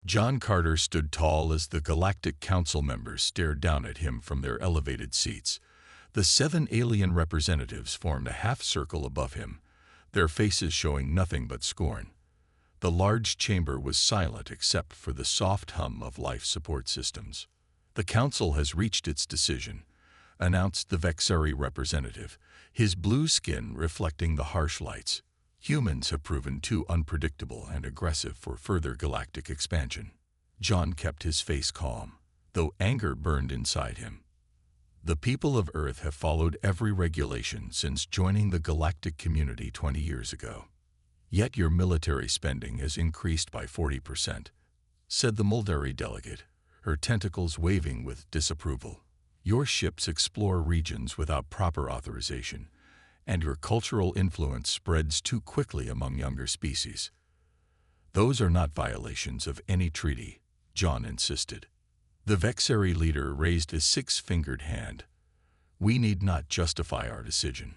John Carter stood tall as the Galactic Council members stared down at him from their elevated seats. The 7 alien representatives formed a half-circle above him, their faces showing nothing but scorn. The large chamber was silent except for the soft hum of life support systems. "The Council has reached its decision," announced the Vexari representative, his blue skin reflecting the harsh lights. "Humans have proven too unpredictable and aggressive for further galactic expansion." John kept his face calm, though anger burned inside him. "The people of Earth have followed every regulation since joining the galactic community 20 years ago. Yet your military spending has increased by 40%, said the Muldari delegate, her tentacles waving with disapproval. "Your ships explore regions without proper authorization, and your cultural influence spreads too quickly among younger species." "Those are not violations of any treaty," John insisted. The Vexari leader raised a 6-fingered hand. "We need not justify our decision.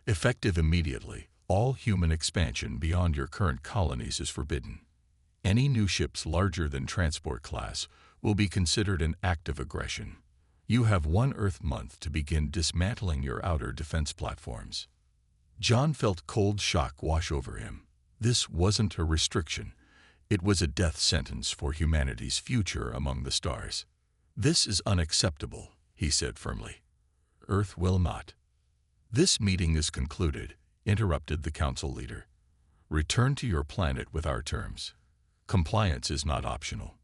Effective immediately, all human expansion beyond your current colonies is forbidden. Any new ships larger than transport class will be considered an act of aggression. You have 1 Earth month to begin dismantling your outer defense platforms." John felt cold shock wash over him. This wasn't a restriction. It was a death sentence for humanity's future among the stars. "This is unacceptable," he said firmly. "Earth will not." "This meeting is concluded," interrupted the council leader. "Return to your planet with our terms. Compliance is not optional."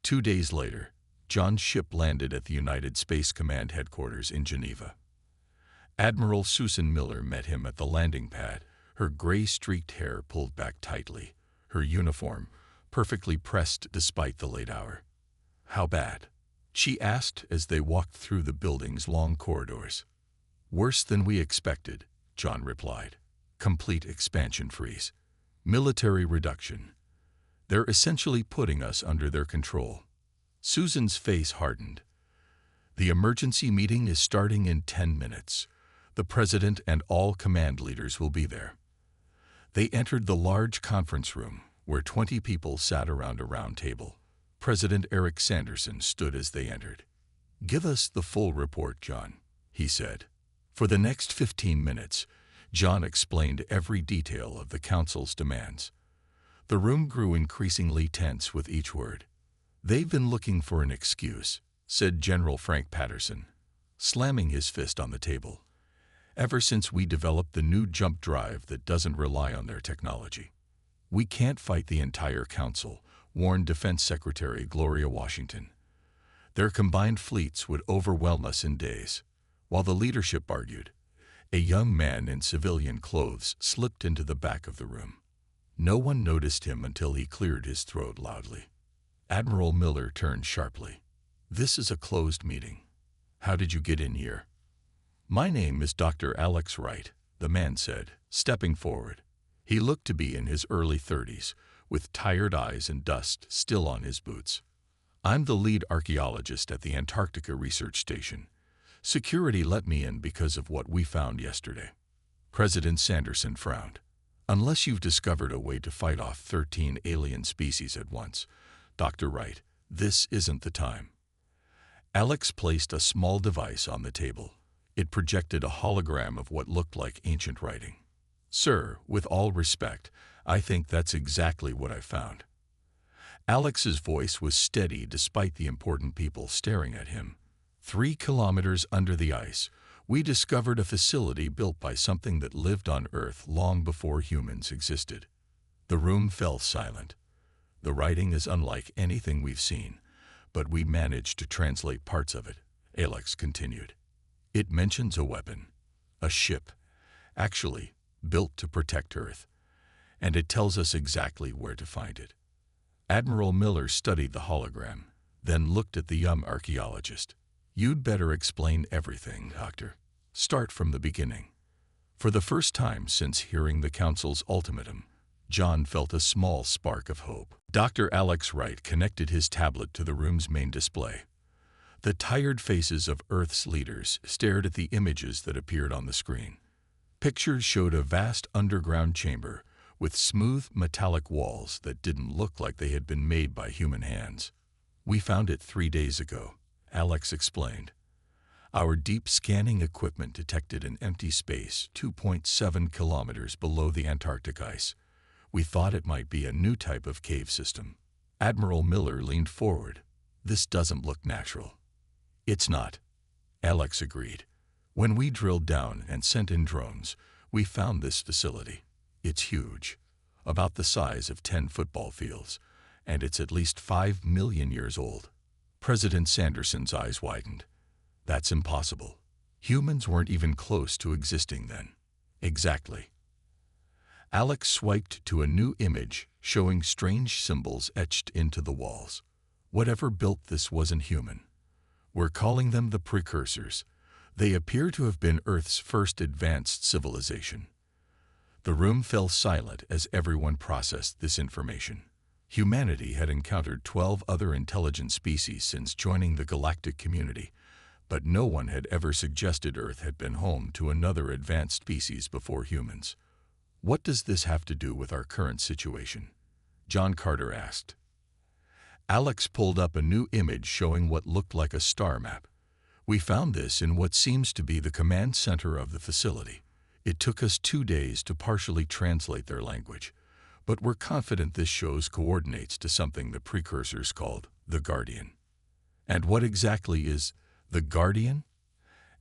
2 days later, John's ship landed at the United Space Command headquarters in Geneva. Admiral Susan Miller met him at the landing pad, her gray-streaked hair pulled back tightly, her uniform perfectly pressed despite the late hour. "How bad?" she asked as they walked through the building's long corridors. "Worse than we expected," John replied. "Complete expansion freeze. Military reduction. They're essentially putting us under their control." Susan's face hardened. "The emergency meeting is starting in 10 minutes. The President and all command leaders will be there." They entered the large conference room, where 20 people sat around a round table. President Eric Sanderson stood as they entered. "Give us the full report, John," he said. For the next 15 minutes, John explained every detail of the Council's demands. The room grew increasingly tense with each word. "They've been looking for an excuse," said General Frank Patterson, slamming his fist on the table. "Ever since we developed the new jump drive that doesn't rely on their technology. We can't fight the entire Council," warned Defense Secretary Gloria Washington. "Their combined fleets would overwhelm us in days." While the leadership argued, a young man in civilian clothes slipped into the back of the room. No one noticed him until he cleared his throat loudly. Admiral Miller turned sharply. "This is a closed meeting. How did you get in here?" "My name is Dr. Alex Wright," the man said, stepping forward. He looked to be in his early 30s, with tired eyes and dust still on his boots. "I'm the lead archaeologist at the Antarctica Research Station. Security let me in because of what we found yesterday." President Sanderson frowned. "Unless you've discovered a way to fight off 13 alien species at once, Dr. Wright, this isn't the time." Alex placed a small device on the table. It projected a hologram of what looked like ancient writing. "Sir, with all respect, I think that's exactly what I found." Alex's voice was steady despite the important people staring at him. 3 kilometers under the ice, we discovered a facility built by something that lived on Earth long before humans existed. The room fell silent. "The writing is unlike anything we've seen, but we managed to translate parts of it," Alex continued. "It mentions a weapon, a ship, actually built to protect Earth, and it tells us exactly where to find it." Admiral Miller studied the hologram, then looked at the young archaeologist. "You'd better explain everything, Doctor. Start from the beginning." For the first time since hearing the Council's ultimatum, John felt a small spark of hope. Dr. Alex Wright connected his tablet to the room's main display. The tired faces of Earth's leaders stared at the images that appeared on the screen. Pictures showed a vast underground chamber with smooth metallic walls that didn't look like they had been made by human hands. "We found it 3 days ago," Alex explained. "Our deep scanning equipment detected an empty space 2.7 kilometers below the Antarctic ice. We thought it might be a new type of cave system." Admiral Miller leaned forward. "This doesn't look natural." "It's not," Alex agreed. "When we drilled down and sent in drones, we found this facility. It's huge, about the size of 10 football fields, and it's at least 5 million years old." President Sanderson's eyes widened. "That's impossible. Humans weren't even close to existing then." "Exactly." Alex swiped to a new image showing strange symbols etched into the walls. "Whatever built this wasn't human. We're calling them the precursors. They appear to have been Earth's first advanced civilization." The room fell silent as everyone processed this information. Humanity had encountered 12 other intelligent species since joining the galactic community, but no one had ever suggested Earth had been home to another advanced species before humans. "What does this have to do with our current situation?" John Carter asked. Alex pulled up a new image showing what looked like a star map. "We found this in what seems to be the command center of the facility. It took us 2 days to partially translate their language, but we're confident this shows coordinates to something the precursors called the Guardian." "And what exactly is the Guardian?"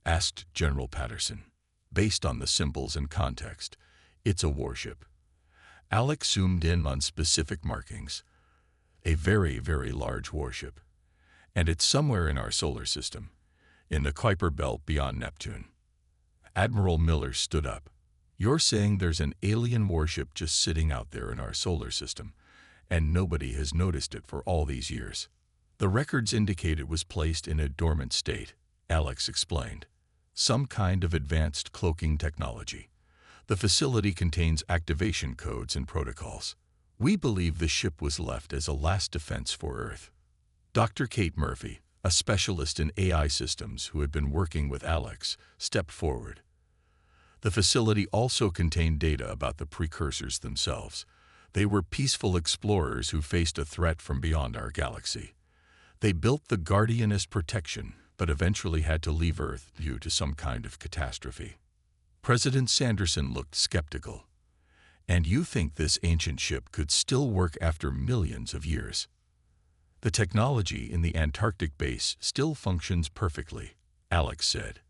asked General Patterson. "Based on the symbols and context, it's a warship." Alex zoomed in on specific markings. "A very, very large warship. And it's somewhere in our solar system, in the Kuiper Belt beyond Neptune." Admiral Miller stood up. "You're saying there's an alien warship just sitting out there in our solar system, and nobody has noticed it for all these years?" "The records indicate it was placed in a dormant state," Alex explained. "Some kind of advanced cloaking technology. The facility contains activation codes and protocols. We believe the ship was left as a last defense for Earth." Dr. Kate Murphy, a specialist in AI systems who had been working with Alex, stepped forward. "The facility also contained data about the precursors themselves. They were peaceful explorers who faced a threat from beyond our galaxy. They built the Guardian as protection, but eventually had to leave Earth due to some kind of catastrophe." President Sanderson looked skeptical. "And you think this ancient ship could still work after millions of years?" "The technology in the Antarctic base still functions perfectly," Alex said.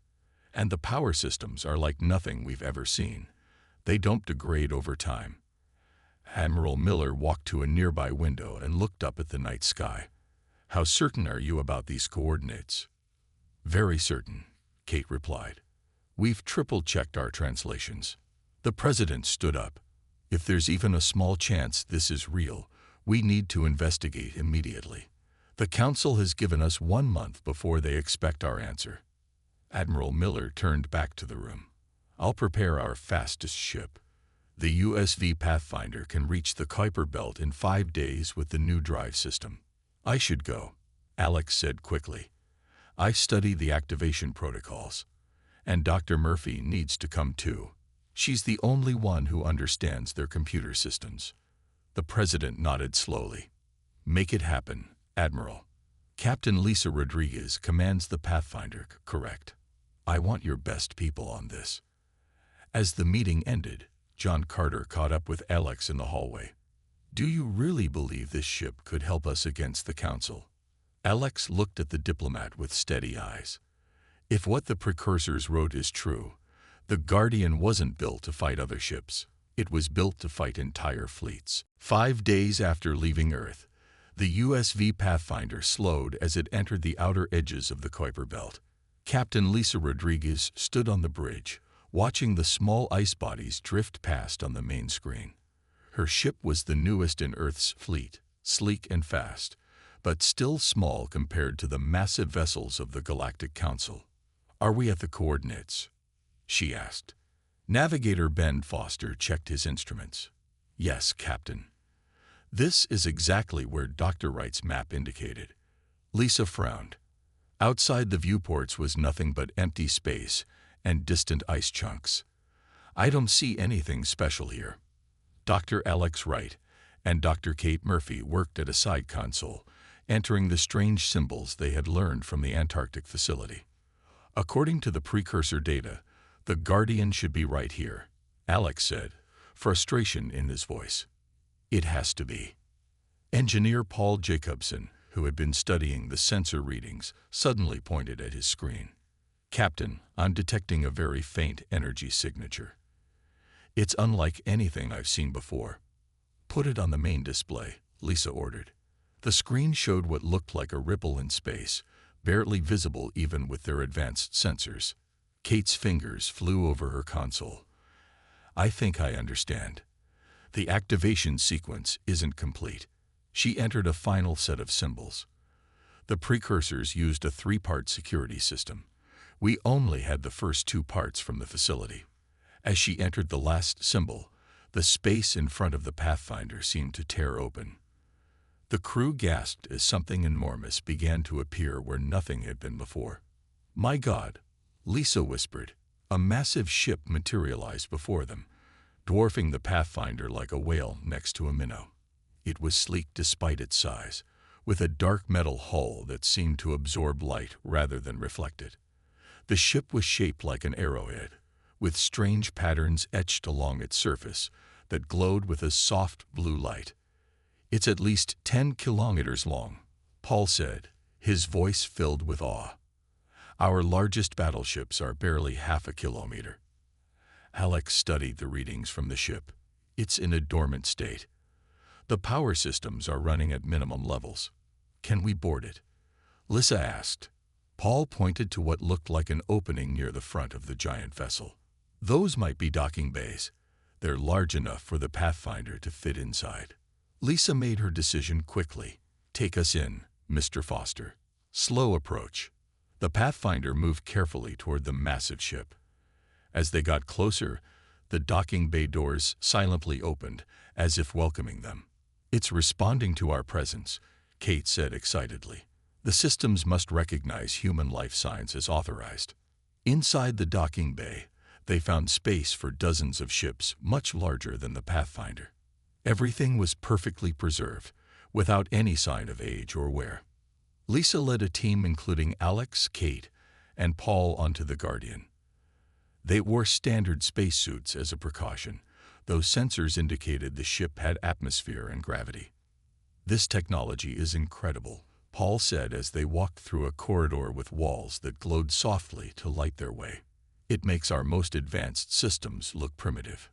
"And the power systems are like nothing we've ever seen. They don't degrade over time." Admiral Miller walked to a nearby window and looked up at the night sky. "How certain are you about these coordinates?" "Very certain," Kate replied. "We've triple-checked our translations." The president stood up. "If there's even a small chance this is real, we need to investigate immediately. The Council has given us 1 month before they expect our answer." Admiral Miller turned back to the room. "I'll prepare our fastest ship. The USV Pathfinder can reach the Kuiper Belt in 5 days with the new drive system." "I should go," Alex said quickly. "I study the activation protocols. And Dr. Murphy needs to come too. She's the only one who understands their computer systems." The president nodded slowly. "Make it happen, Admiral. Captain Lisa Rodriguez commands the Pathfinder, correct? I want your best people on this." As the meeting ended, John Carter caught up with Alex in the hallway. "Do you really believe this ship could help us against the Council?" Alex looked at the diplomat with steady eyes. "If what the precursors wrote is true, the Guardian wasn't built to fight other ships. It was built to fight entire fleets." 5 days after leaving Earth, the USV Pathfinder slowed as it entered the outer edges of the Kuiper Belt. Captain Lisa Rodriguez stood on the bridge, watching the small ice bodies drift past on the main screen. Her ship was the newest in Earth's fleet, sleek and fast, but still small compared to the massive vessels of the Galactic Council. "Are we at the coordinates?" she asked. Navigator Ben Foster checked his instruments. "Yes, Captain. This is exactly where Dr. Wright's map indicated." Lisa frowned. Outside the viewports was nothing but empty space and distant ice chunks. "I don't see anything special here." Dr. Alex Wright and Dr. Kate Murphy worked at a side console, entering the strange symbols they had learned from the Antarctic facility. According to the precursor data, the Guardian should be right here, Alex said, frustration in his voice. It has to be. Engineer Paul Jacobson, who had been studying the sensor readings, suddenly pointed at his screen. Captain, I'm detecting a very faint energy signature. It's unlike anything I've seen before. Put it on the main display, Lisa ordered. The screen showed what looked like a ripple in space, barely visible even with their advanced sensors. Kate's fingers flew over her console. I think I understand. The activation sequence isn't complete. She entered a final set of symbols. The precursors used a 3-part security system. We only had the first 2 parts from the facility. As she entered the last symbol, the space in front of the Pathfinder seemed to tear open. The crew gasped as something enormous began to appear where nothing had been before. My God, Lisa whispered. A massive ship materialized before them, dwarfing the Pathfinder like a whale next to a minnow. It was sleek despite its size, with a dark metal hull that seemed to absorb light rather than reflect it. The ship was shaped like an arrowhead, with strange patterns etched along its surface that glowed with a soft blue light. It's at least 10 kilometers long, Paul said, his voice filled with awe. Our largest battleships are barely half a kilometer. Alex studied the readings from the ship. It's in a dormant state. The power systems are running at minimum levels. Can we board it? Lisa asked. Paul pointed to what looked like an opening near the front of the giant vessel. Those might be docking bays. They're large enough for the Pathfinder to fit inside. Lisa made her decision quickly. Take us in, Mr. Foster. Slow approach. The Pathfinder moved carefully toward the massive ship. As they got closer, the docking bay doors silently opened, as if welcoming them. It's responding to our presence, Kate said excitedly. The systems must recognize human life signs as authorized. Inside the docking bay, they found space for dozens of ships much larger than the Pathfinder. Everything was perfectly preserved, without any sign of age or wear. Lisa led a team including Alex, Kate, and Paul onto the Guardian. They wore standard spacesuits as a precaution, though sensors indicated the ship had atmosphere and gravity. This technology is incredible, Paul said as they walked through a corridor with walls that glowed softly to light their way. It makes our most advanced systems look primitive.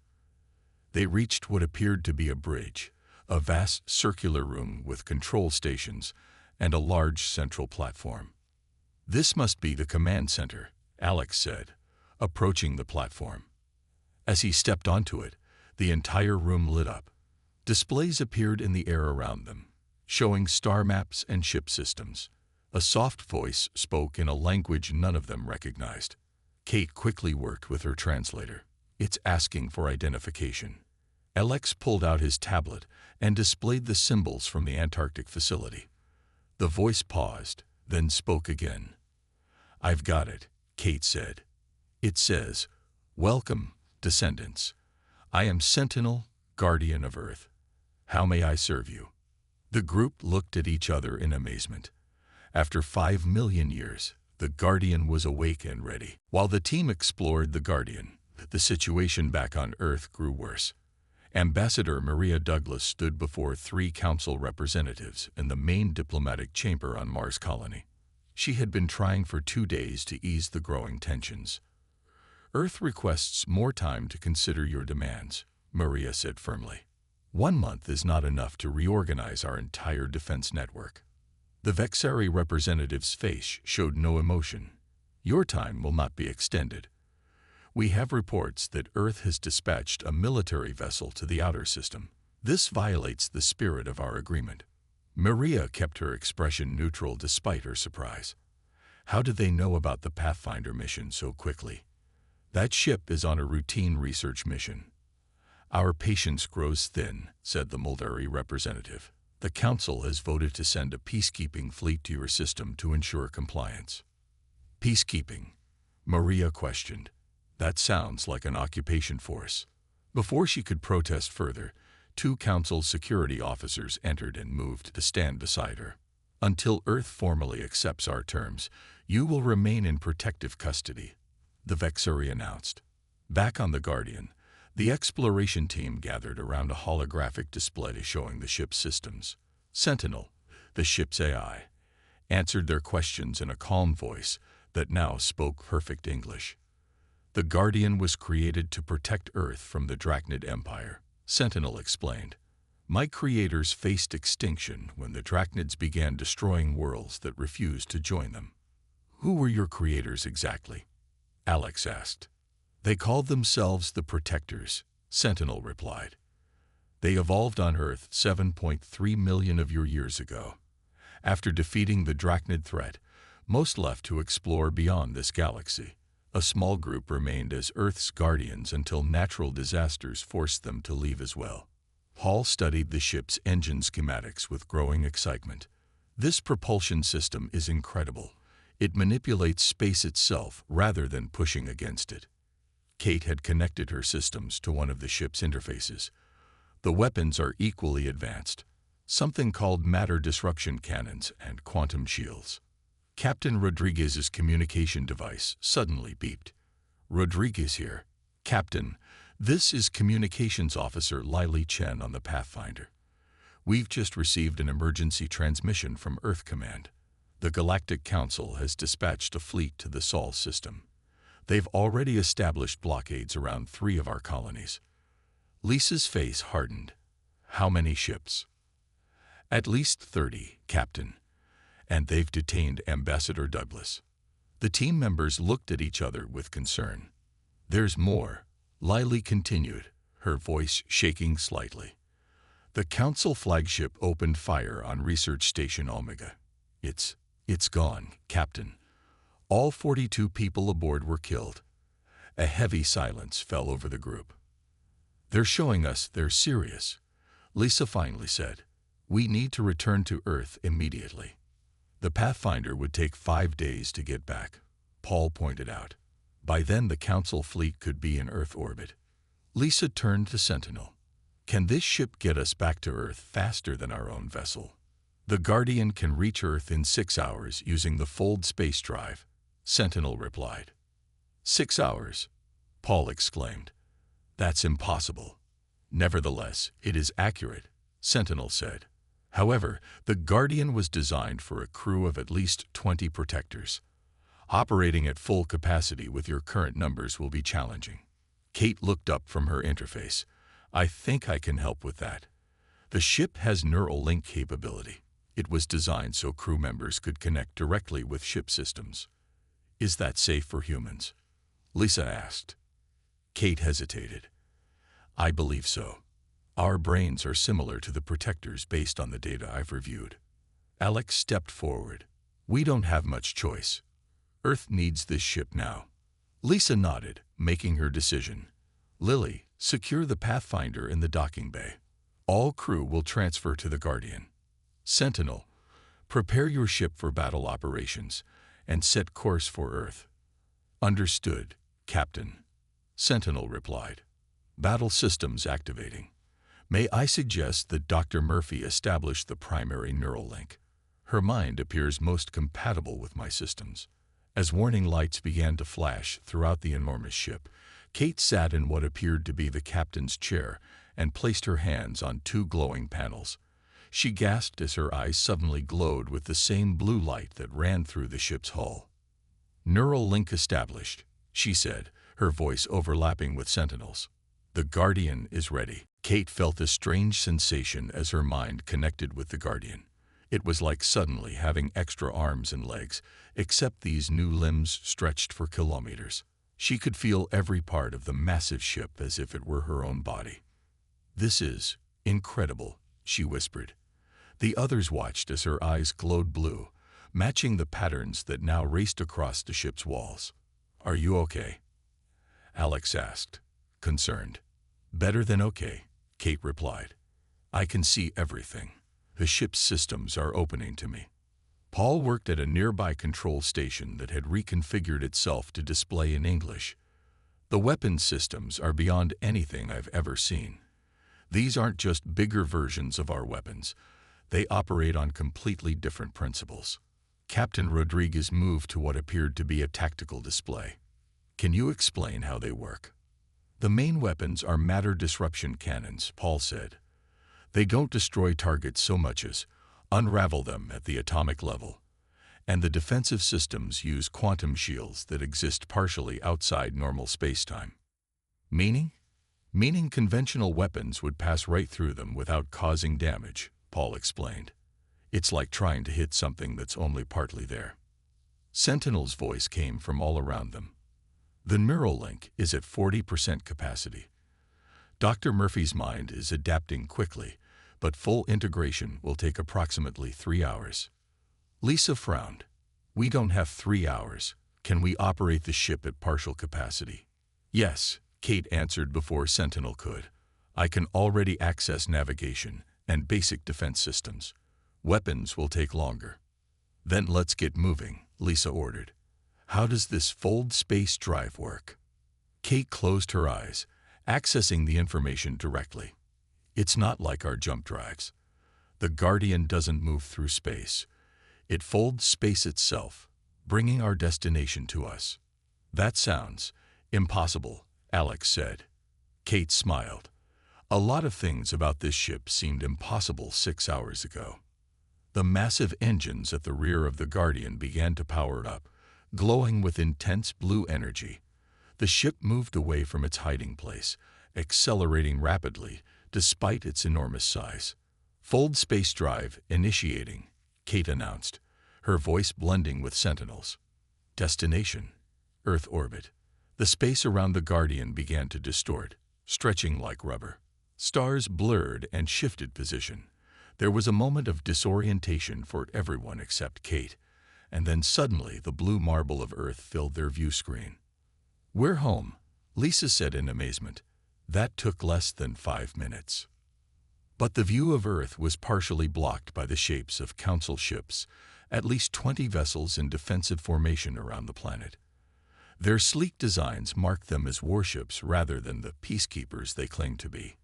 They reached what appeared to be a bridge, a vast circular room with control stations and a large central platform. This must be the command center, Alex said, approaching the platform. As he stepped onto it, the entire room lit up. Displays appeared in the air around them, showing star maps and ship systems. A soft voice spoke in a language none of them recognized. Kate quickly worked with her translator. It's asking for identification. Alex pulled out his tablet and displayed the symbols from the Antarctic facility. The voice paused, then spoke again. I've got it, Kate said. It says, Welcome, descendants. I am Sentinel, Guardian of Earth. How may I serve you? The group looked at each other in amazement. After 5 million years, the Guardian was awake and ready. While the team explored the Guardian, the situation back on Earth grew worse. Ambassador Maria Douglas stood before 3 council representatives in the main diplomatic chamber on Mars Colony. She had been trying for 2 days to ease the growing tensions. Earth requests more time to consider your demands, Maria said firmly. 1 month is not enough to reorganize our entire defense network. The Vexari representative's face showed no emotion. Your time will not be extended. We have reports that Earth has dispatched a military vessel to the outer system. This violates the spirit of our agreement. Maria kept her expression neutral despite her surprise. How did they know about the Pathfinder mission so quickly? That ship is on a routine research mission. Our patience grows thin, said the Muldari representative. The Council has voted to send a peacekeeping fleet to your system to ensure compliance. Peacekeeping? Maria questioned. That sounds like an occupation force. Before she could protest further, Two Council security officers entered and moved to stand beside her. "Until Earth formally accepts our terms, you will remain in protective custody," the Vexuri announced. Back on the Guardian, the exploration team gathered around a holographic display showing the ship's systems. Sentinel, the ship's AI, answered their questions in a calm voice that now spoke perfect English. "The Guardian was created to protect Earth from the Drachnid Empire," Sentinel explained. "My creators faced extinction when the Drachnids began destroying worlds that refused to join them." "Who were your creators exactly?" Alex asked. "They called themselves the Protectors," Sentinel replied. "They evolved on Earth 7.3 million of your years ago. After defeating the Drachnid threat, most left to explore beyond this galaxy. A small group remained as Earth's guardians until natural disasters forced them to leave as well." Paul studied the ship's engine schematics with growing excitement. "This propulsion system is incredible. It manipulates space itself rather than pushing against it." Kate had connected her systems to one of the ship's interfaces. "The weapons are equally advanced, something called matter disruption cannons and quantum shields." Captain Rodriguez's communication device suddenly beeped. "Rodriguez here. Captain, this is Communications Officer Lily Chen on the Pathfinder. We've just received an emergency transmission from Earth Command. The Galactic Council has dispatched a fleet to the Sol system. They've already established blockades around 3 of our colonies." Lisa's face hardened. "How many ships?" "At least 30, Captain. And they've detained Ambassador Douglas." The team members looked at each other with concern. "There's more," Lily continued, her voice shaking slightly. "The Council flagship opened fire on Research Station Omega. It's gone, Captain. All 42 people aboard were killed." A heavy silence fell over the group. "They're showing us they're serious," Lisa finally said. "We need to return to Earth immediately." "The Pathfinder would take 5 days to get back," Paul pointed out. "By then the Council fleet could be in Earth orbit." Lisa turned to Sentinel. "Can this ship get us back to Earth faster than our own vessel?" "The Guardian can reach Earth in 6 hours using the Fold space drive," Sentinel replied. 6 hours, Paul exclaimed. "That's impossible." "Nevertheless, it is accurate," Sentinel said. "However, the Guardian was designed for a crew of at least 20 protectors. Operating at full capacity with your current numbers will be challenging." Kate looked up from her interface. "I think I can help with that. The ship has neural link capability. It was designed so crew members could connect directly with ship systems." "Is that safe for humans?" Lisa asked. Kate hesitated. "I believe so. Our brains are similar to the Protectors based on the data I've reviewed." Alex stepped forward. "We don't have much choice. Earth needs this ship now." Lisa nodded, making her decision. "Lily, secure the Pathfinder in the docking bay. All crew will transfer to the Guardian. Sentinel, prepare your ship for battle operations and set course for Earth." "Understood, Captain," Sentinel replied. "Battle systems activating. May I suggest that Dr. Murphy establish the primary neural link? Her mind appears most compatible with my systems." As warning lights began to flash throughout the enormous ship, Kate sat in what appeared to be the captain's chair and placed her hands on 2 glowing panels. She gasped as her eyes suddenly glowed with the same blue light that ran through the ship's hull. "Neural link established," she said, her voice overlapping with Sentinel's. "The Guardian is ready." Kate felt a strange sensation as her mind connected with the Guardian. It was like suddenly having extra arms and legs, except these new limbs stretched for kilometers. She could feel every part of the massive ship as if it were her own body. "This is incredible," she whispered. The others watched as her eyes glowed blue, matching the patterns that now raced across the ship's walls. "Are you okay?" Alex asked, concerned. "Better than okay," Kate replied. "I can see everything. The ship's systems are opening to me." Paul worked at a nearby control station that had reconfigured itself to display in English. "The weapons systems are beyond anything I've ever seen. These aren't just bigger versions of our weapons. They operate on completely different principles. Captain Rodriguez moved to what appeared to be a tactical display. Can you explain how they work? The main weapons are matter disruption cannons, Paul said. They don't destroy targets so much as unravel them at the atomic level. And the defensive systems use quantum shields that exist partially outside normal spacetime. Meaning? Meaning conventional weapons would pass right through them without causing damage, Paul explained. It's like trying to hit something that's only partly there. Sentinel's voice came from all around them. The neural link is at 40% capacity. Dr. Murphy's mind is adapting quickly, but full integration will take approximately 3 hours. Lisa frowned. We don't have 3 hours. Can we operate the ship at partial capacity? Yes, Kate answered before Sentinel could. I can already access navigation and basic defense systems. Weapons will take longer. Then let's get moving, Lisa ordered. How does this fold space drive work? Kate closed her eyes, accessing the information directly. It's not like our jump drives. The Guardian doesn't move through space. It folds space itself, bringing our destination to us. That sounds impossible, Alex said. Kate smiled. A lot of things about this ship seemed impossible 6 hours ago. The massive engines at the rear of the Guardian began to power up, glowing with intense blue energy. The ship moved away from its hiding place, accelerating rapidly despite its enormous size. Fold space drive initiating, Kate announced, her voice blending with Sentinel's. Destination: Earth orbit. The space around the Guardian began to distort, stretching like rubber. Stars blurred and shifted position. There was a moment of disorientation for everyone except Kate, and then suddenly the blue marble of Earth filled their view screen. We're home, Lisa said in amazement. That took less than 5 minutes. But the view of Earth was partially blocked by the shapes of Council ships, at least 20 vessels in defensive formation around the planet. Their sleek designs marked them as warships rather than the peacekeepers they claimed to be.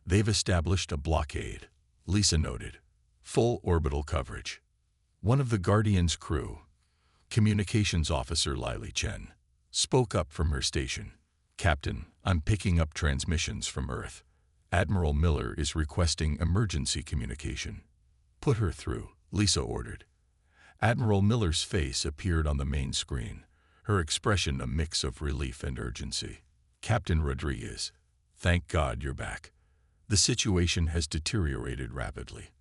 They've established a blockade, Lisa noted. Full orbital coverage. One of the Guardian's crew, Communications Officer Lily Chen, spoke up from her station. Captain, I'm picking up transmissions from Earth. Admiral Miller is requesting emergency communication. Put her through, Lisa ordered. Admiral Miller's face appeared on the main screen, her expression a mix of relief and urgency. Captain Rodriguez, thank God you're back. The situation has deteriorated rapidly.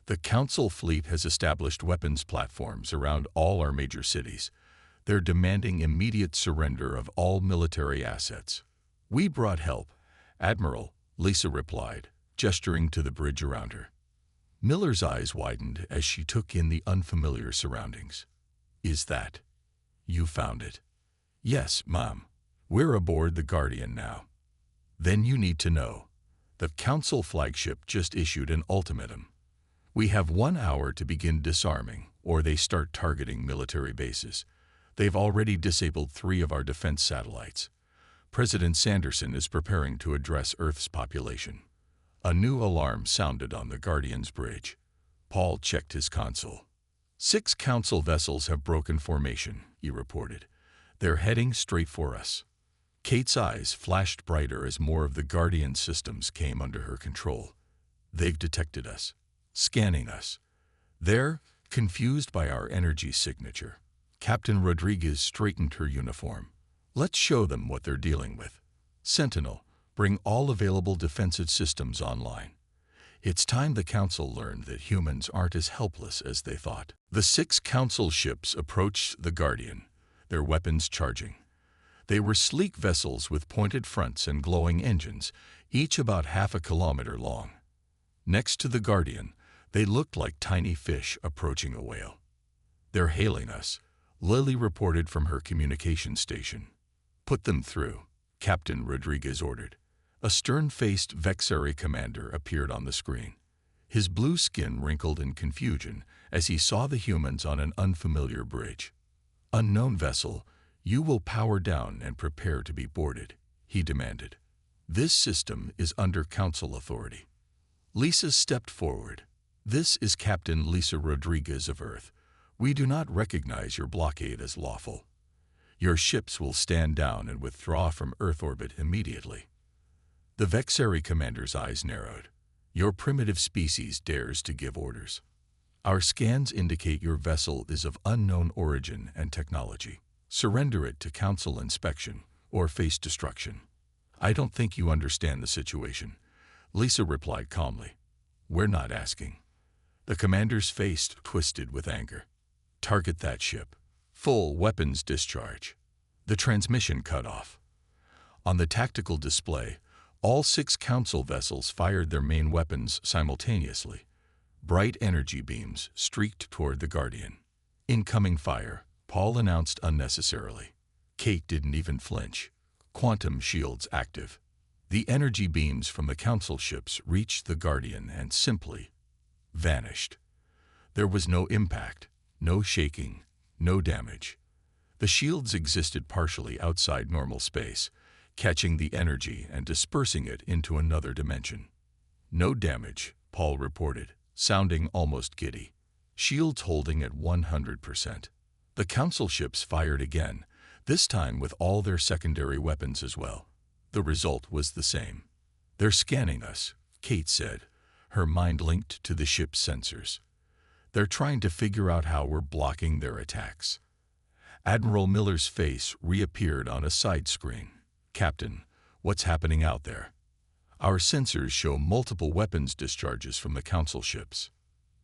The Council fleet has established weapons platforms around all our major cities. They're demanding immediate surrender of all military assets. We brought help, Admiral, Lisa replied, gesturing to the bridge around her. Miller's eyes widened as she took in the unfamiliar surroundings. Is that? You found it? Yes, Mom. We're aboard the Guardian now. Then you need to know. The Council flagship just issued an ultimatum. We have 1 hour to begin disarming, or they start targeting military bases. They've already disabled 3 of our defense satellites. President Sanderson is preparing to address Earth's population. A new alarm sounded on the Guardian's bridge. Paul checked his console. 6 Council vessels have broken formation, he reported. They're heading straight for us. Kate's eyes flashed brighter as more of the Guardian systems came under her control. They've detected us, scanning us. They're confused by our energy signature. Captain Rodriguez straightened her uniform. Let's show them what they're dealing with. Sentinel, bring all available defensive systems online. It's time the Council learned that humans aren't as helpless as they thought. The 6 Council ships approached the Guardian, their weapons charging. They were sleek vessels with pointed fronts and glowing engines, each about half a kilometer long. Next to the Guardian, they looked like tiny fish approaching a whale. They're hailing us, Lily reported from her communication station. Put them through, Captain Rodriguez ordered. A stern-faced Vexari commander appeared on the screen. His blue skin wrinkled in confusion as he saw the humans on an unfamiliar bridge. Unknown vessel, you will power down and prepare to be boarded, he demanded. This system is under Council authority. Lisa stepped forward. This is Captain Lisa Rodriguez of Earth. We do not recognize your blockade as lawful. Your ships will stand down and withdraw from Earth orbit immediately. The Vexari commander's eyes narrowed. Your primitive species dares to give orders. Our scans indicate your vessel is of unknown origin and technology. Surrender it to Council inspection or face destruction. I don't think you understand the situation, Lisa replied calmly. We're not asking. The commander's face twisted with anger. Target that ship. Full weapons discharge. The transmission cut off. On the tactical display, all 6 Council vessels fired their main weapons simultaneously. Bright energy beams streaked toward the Guardian. Incoming fire, Paul announced unnecessarily. Kate didn't even flinch. Quantum shields active. The energy beams from the Council ships reached the Guardian and simply vanished. There was no impact, no shaking, no damage. The shields existed partially outside normal space, catching the energy and dispersing it into another dimension. No damage, Paul reported, sounding almost giddy. Shields holding at 100%. The Council ships fired again, this time with all their secondary weapons as well. The result was the same. They're scanning us, Kate said, her mind linked to the ship's sensors. They're trying to figure out how we're blocking their attacks. Admiral Miller's face reappeared on a side screen. Captain, what's happening out there? Our sensors show multiple weapons discharges from the Council ships.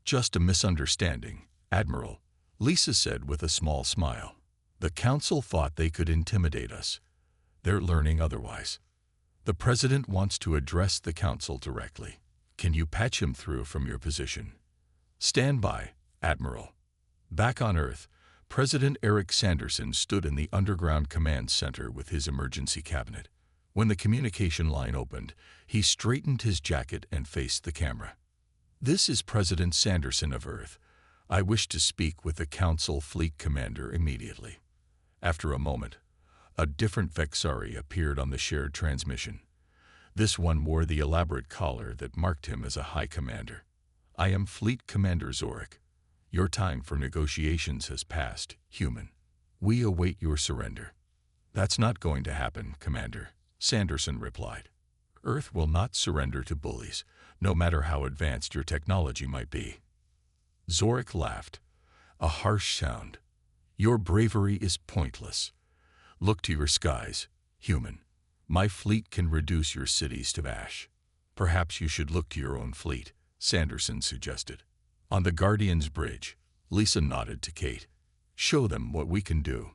Just a misunderstanding, Admiral, Lisa said with a small smile. The Council thought they could intimidate us. They're learning otherwise. The President wants to address the Council directly. Can you patch him through from your position? Stand by, Admiral. Back on Earth, President Eric Sanderson stood in the underground command center with his emergency cabinet. When the communication line opened, he straightened his jacket and faced the camera. This is President Sanderson of Earth. I wish to speak with the Council Fleet Commander immediately. After a moment, a different Vexari appeared on the shared transmission. This one wore the elaborate collar that marked him as a High Commander. I am Fleet Commander Zorik. Your time for negotiations has passed, human. We await your surrender. That's not going to happen, Commander, Sanderson replied. Earth will not surrender to bullies, no matter how advanced your technology might be. Zorik laughed, a harsh sound. Your bravery is pointless. Look to your skies, human. My fleet can reduce your cities to ash. Perhaps you should look to your own fleet, Sanderson suggested. On the Guardian's bridge, Lisa nodded to Kate. Show them what we can do.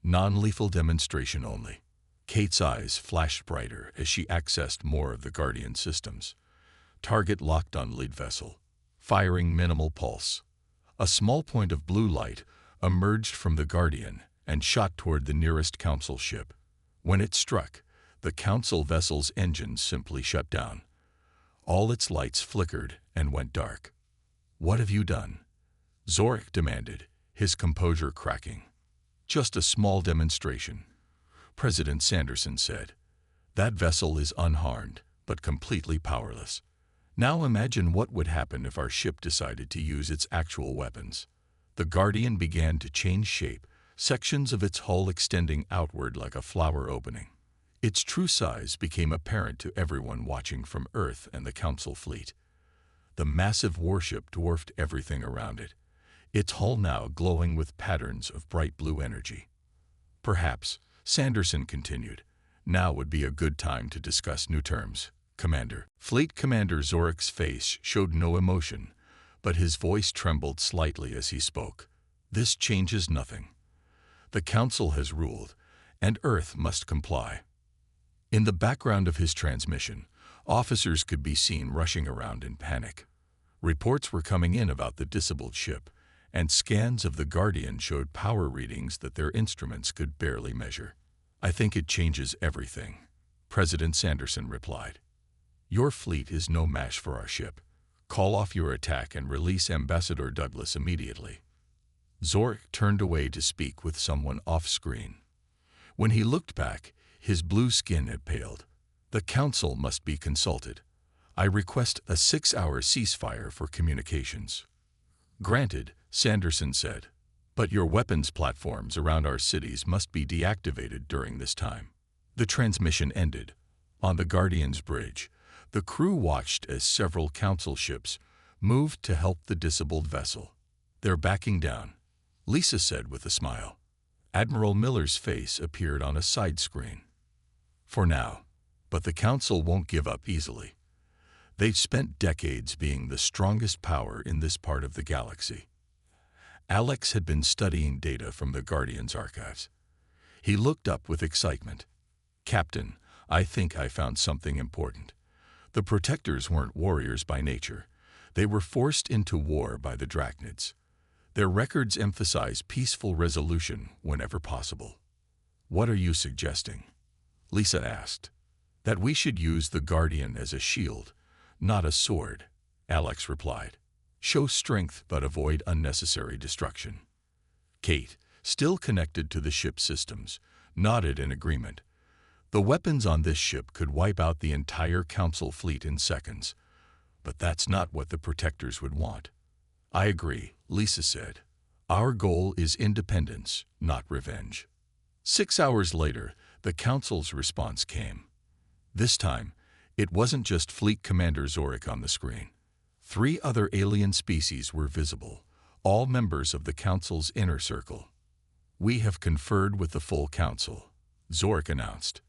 Non-lethal demonstration only. Kate's eyes flashed brighter as she accessed more of the Guardian systems. Target locked on lead vessel. Firing minimal pulse. A small point of blue light emerged from the Guardian and shot toward the nearest Council ship. When it struck, the Council vessel's engines simply shut down. All its lights flickered and went dark. What have you done? Zorik demanded, his composure cracking. Just a small demonstration, President Sanderson said. That vessel is unharmed, but completely powerless. Now imagine what would happen if our ship decided to use its actual weapons. The Guardian began to change shape, sections of its hull extending outward like a flower opening. Its true size became apparent to everyone watching from Earth and the Council fleet. The massive warship dwarfed everything around it, its hull now glowing with patterns of bright blue energy. Perhaps, Sanderson continued, now would be a good time to discuss new terms, Commander. Fleet Commander Zorik's face showed no emotion, but his voice trembled slightly as he spoke. This changes nothing. The Council has ruled, and Earth must comply. In the background of his transmission, officers could be seen rushing around in panic. Reports were coming in about the disabled ship, and scans of the Guardian showed power readings that their instruments could barely measure. I think it changes everything, President Sanderson replied. Your fleet is no match for our ship. Call off your attack and release Ambassador Douglas immediately. Zorik turned away to speak with someone off-screen. When he looked back, his blue skin had paled. The Council must be consulted. I request a 6-hour ceasefire for communications. Granted, Sanderson said. But your weapons platforms around our cities must be deactivated during this time. The transmission ended. On the Guardian's bridge, the crew watched as several Council ships moved to help the disabled vessel. They're backing down, Lisa said with a smile. Admiral Miller's face appeared on a side screen. For now, but the Council won't give up easily. They've spent decades being the strongest power in this part of the galaxy. Alex had been studying data from the Guardian's archives. He looked up with excitement. Captain, I think I found something important. The Protectors weren't warriors by nature. They were forced into war by the Drachnids. Their records emphasize peaceful resolution whenever possible. What are you suggesting? Lisa asked. That we should use the Guardian as a shield, not a sword, Alex replied. Show strength but avoid unnecessary destruction. Kate, still connected to the ship's systems, nodded in agreement. The weapons on this ship could wipe out the entire Council fleet in seconds. But that's not what the Protectors would want. I agree, Lisa said. Our goal is independence, not revenge. 6 hours later, the Council's response came. This time, it wasn't just Fleet Commander Zorik on the screen. 3 other alien species were visible, all members of the Council's inner circle. We have conferred with the full Council, Zorik announced.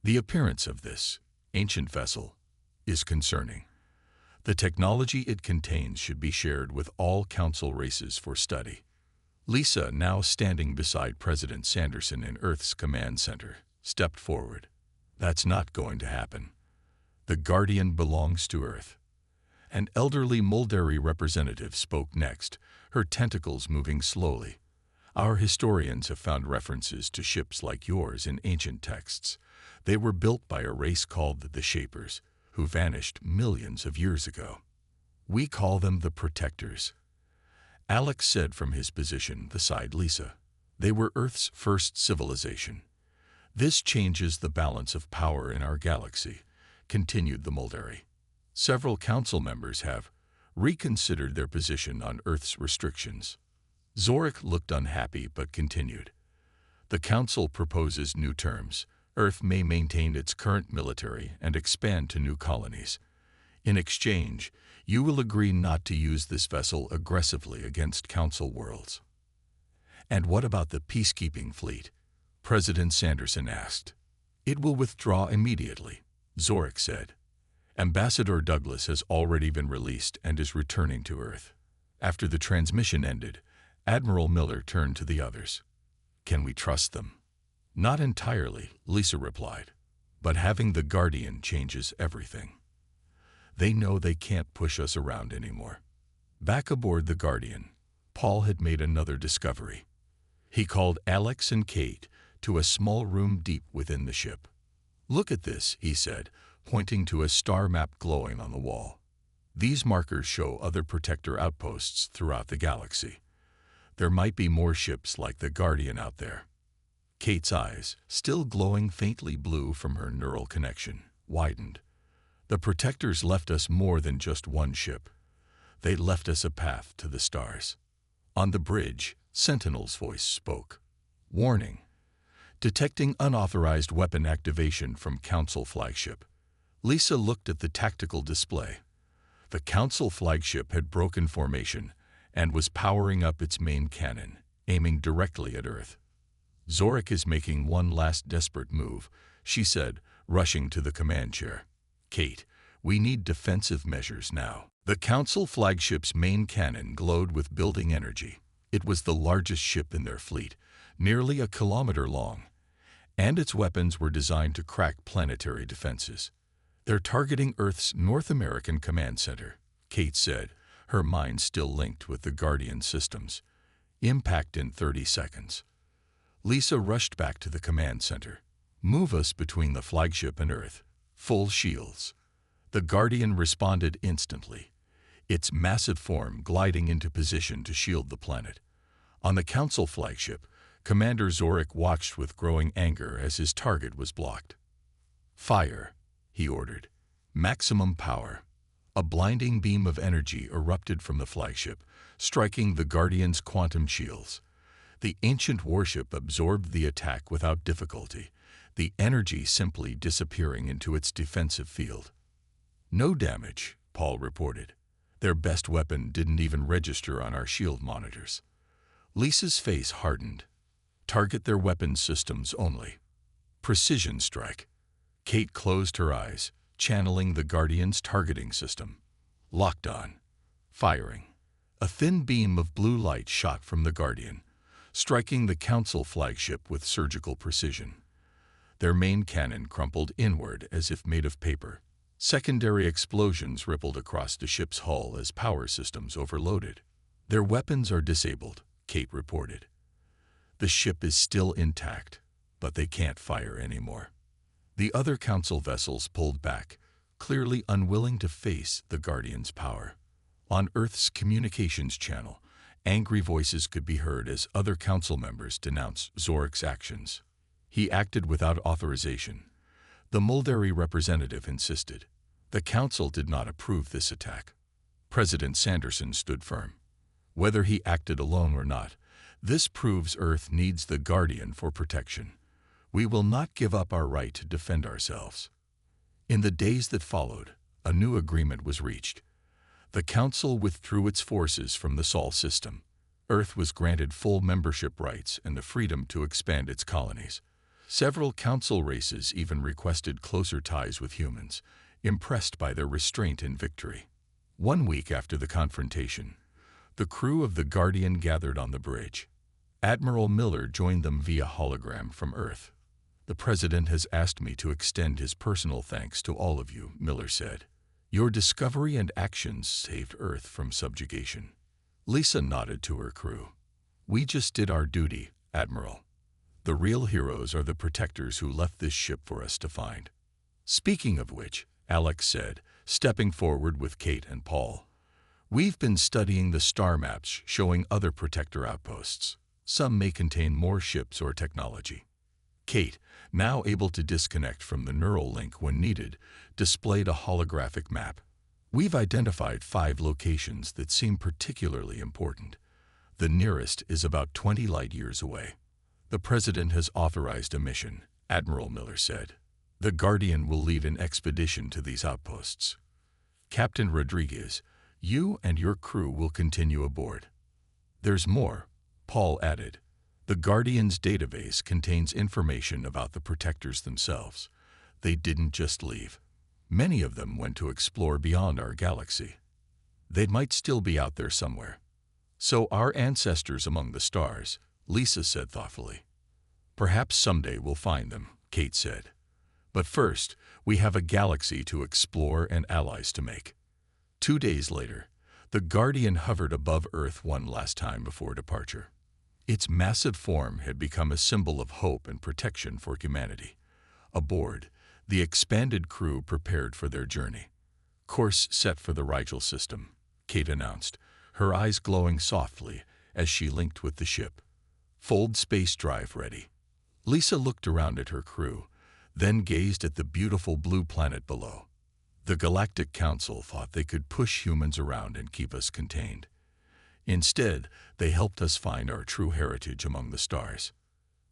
The appearance of this ancient vessel is concerning. The technology it contains should be shared with all Council races for study. Lisa, now standing beside President Sanderson in Earth's command center, stepped forward. That's not going to happen. The Guardian belongs to Earth. An elderly Muldari representative spoke next, her tentacles moving slowly. Our historians have found references to ships like yours in ancient texts. They were built by a race called the Shapers, who vanished millions of years ago. We call them the Protectors. Alex said from his position beside Lisa. They were Earth's first civilization. This changes the balance of power in our galaxy, continued the Muldari. Several Council members have reconsidered their position on Earth's restrictions. Zorik looked unhappy but continued. The Council proposes new terms. Earth may maintain its current military and expand to new colonies. In exchange, you will agree not to use this vessel aggressively against Council worlds. And what about the peacekeeping fleet? President Sanderson asked. It will withdraw immediately, Zorik said. Ambassador Douglas has already been released and is returning to Earth. After the transmission ended, Admiral Miller turned to the others. Can we trust them? Not entirely, Lisa replied. But having the Guardian changes everything. They know they can't push us around anymore. Back aboard the Guardian, Paul had made another discovery. He called Alex and Kate to a small room deep within the ship. Look at this, he said, pointing to a star map glowing on the wall. These markers show other Protector outposts throughout the galaxy. There might be more ships like the Guardian out there. Kate's eyes, still glowing faintly blue from her neural connection, widened. The Protectors left us more than just one ship. They left us a path to the stars. On the bridge, Sentinel's voice spoke. Warning. Detecting unauthorized weapon activation from Council flagship. Lisa looked at the tactical display. The Council flagship had broken formation and was powering up its main cannon, aiming directly at Earth. Zorik is making one last desperate move, she said, rushing to the command chair. Kate, we need defensive measures now. The Council flagship's main cannon glowed with building energy. It was the largest ship in their fleet, nearly a kilometer long, and its weapons were designed to crack planetary defenses. They're targeting Earth's North American command center, Kate said, her mind still linked with the Guardian systems. Impact in 30 seconds. Lisa rushed back to the command center. Move us between the flagship and Earth. Full shields. The Guardian responded instantly, its massive form gliding into position to shield the planet. On the Council flagship, Commander Zorik watched with growing anger as his target was blocked. Fire, he ordered. Maximum power. A blinding beam of energy erupted from the flagship, striking the Guardian's quantum shields. The ancient warship absorbed the attack without difficulty, the energy simply disappearing into its defensive field. No damage, Paul reported. Their best weapon didn't even register on our shield monitors. Lisa's face hardened. Target their weapon systems only. Precision strike. Kate closed her eyes, channeling the Guardian's targeting system. Locked on. Firing. A thin beam of blue light shot from the Guardian, striking the Council flagship with surgical precision. Their main cannon crumpled inward as if made of paper. Secondary explosions rippled across the ship's hull as power systems overloaded. Their weapons are disabled, Kate reported. The ship is still intact, but they can't fire anymore. The other Council vessels pulled back, clearly unwilling to face the Guardian's power. On Earth's communications channel, angry voices could be heard as other Council members denounced Zorik's actions. He acted without authorization. The Muldari representative insisted. The Council did not approve this attack. President Sanderson stood firm. Whether he acted alone or not, this proves Earth needs the Guardian for protection. We will not give up our right to defend ourselves. In the days that followed, a new agreement was reached. The Council withdrew its forces from the Sol system. Earth was granted full membership rights and the freedom to expand its colonies. Several Council races even requested closer ties with humans, impressed by their restraint and victory. 1 week after the confrontation, the crew of the Guardian gathered on the bridge. Admiral Miller joined them via hologram from Earth. The President has asked me to extend his personal thanks to all of you, Miller said. Your discovery and actions saved Earth from subjugation. Lisa nodded to her crew. We just did our duty, Admiral. The real heroes are the protectors who left this ship for us to find. Speaking of which, Alex said, stepping forward with Kate and Paul. We've been studying the star maps showing other protector outposts. Some may contain more ships or technology. Kate, now able to disconnect from the neural link when needed, displayed a holographic map. We've identified 5 locations that seem particularly important. The nearest is about 20 light-years away. The President has authorized a mission, Admiral Miller said. The Guardian will lead an expedition to these outposts. Captain Rodriguez, you and your crew will continue aboard. There's more, Paul added. The Guardian's database contains information about the protectors themselves. They didn't just leave. Many of them went to explore beyond our galaxy. They might still be out there somewhere. So our ancestors among the stars, Lisa said thoughtfully. Perhaps someday we'll find them, Kate said. But first, we have a galaxy to explore and allies to make. 2 days later, the Guardian hovered above Earth one last time before departure. Its massive form had become a symbol of hope and protection for humanity. Aboard, the expanded crew prepared for their journey. Course set for the Rigel system, Kate announced, her eyes glowing softly as she linked with the ship. Fold space drive ready. Lisa looked around at her crew, then gazed at the beautiful blue planet below. The Galactic Council thought they could push humans around and keep us contained. Instead, they helped us find our true heritage among the stars.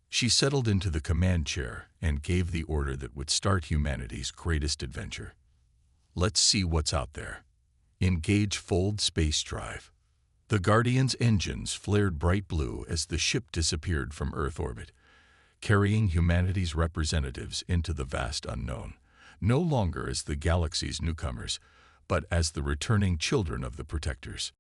She settled into the command chair and gave the order that would start humanity's greatest adventure. Let's see what's out there. Engage Fold Space Drive. The Guardian's engines flared bright blue as the ship disappeared from Earth orbit, carrying humanity's representatives into the vast unknown, no longer as the galaxy's newcomers, but as the returning children of the protectors.